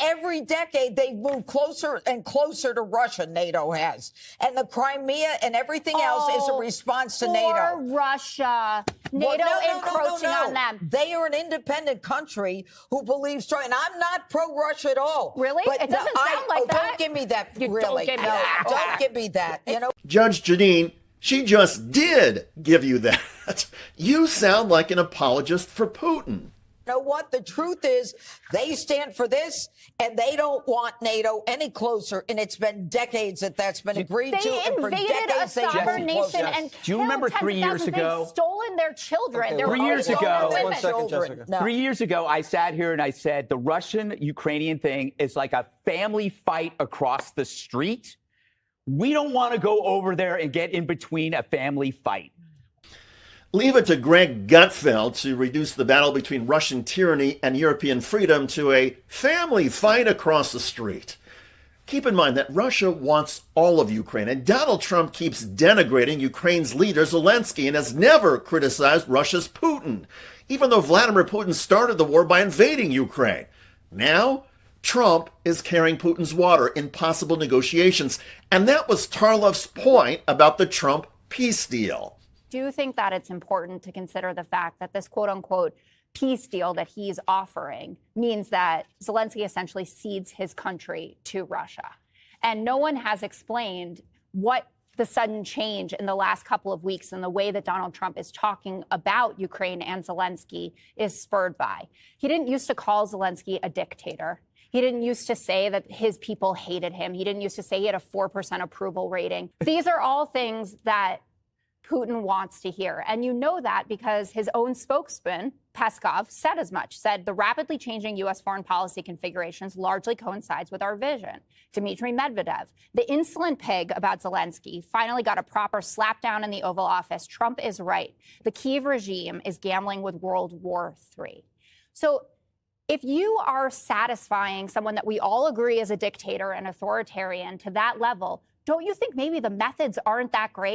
Every decade, they move closer and closer to Russia, NATO has. And the Crimea and everything else is a response to NATO. Russia. NATO encroaching on them. They are an independent country who believes strong. And I'm not pro-Russia at all. Really? It doesn't sound like that. Don't give me that, really. Don't give me that. Don't give me that. You know? Judge Jeanine, she just did give you that. You sound like an apologist for Putin. You know what? The truth is they stand for this, and they don't want NATO any closer. And it's been decades that's been agreed to. They invaded a sovereign nation and do you remember 3 years ago? They've stolen their children. Okay, 3 years ago. 1 second, Jessica. No. 3 years ago, I sat here and I said the Russian-Ukrainian thing is like a family fight across the street. We don't want to go over there and get in between a family fight. Leave it to Greg Gutfeld to reduce the battle between Russian tyranny and European freedom to a family fight across the street. Keep in mind that Russia wants all of Ukraine, and Donald Trump keeps denigrating Ukraine's leader Zelensky and has never criticized Russia's Putin, even though Vladimir Putin started the war by invading Ukraine. Now, Trump is carrying Putin's water in possible negotiations, and that was Tarlov's point about the Trump peace deal. Do you think that it's important to consider the fact that this quote unquote peace deal that he's offering means that Zelensky essentially cedes his country to Russia? And no one has explained what the sudden change in the last couple of weeks and the way that Donald Trump is talking about Ukraine and Zelensky is spurred by. He didn't used to call Zelensky a dictator. He didn't used to say that his people hated him. He didn't used to say he had a 4% approval rating. These are all things that Putin wants to hear. And you know that because his own spokesman, Peskov, said as much, said the rapidly changing U.S. foreign policy configurations largely coincides with our vision. Dmitry Medvedev, the insolent pig about Zelensky, finally got a proper slapdown in the Oval Office. Trump is right. The Kyiv regime is gambling with World War III. So if you are satisfying someone that we all agree is a dictator and authoritarian to that level, don't you think maybe the methods aren't that great?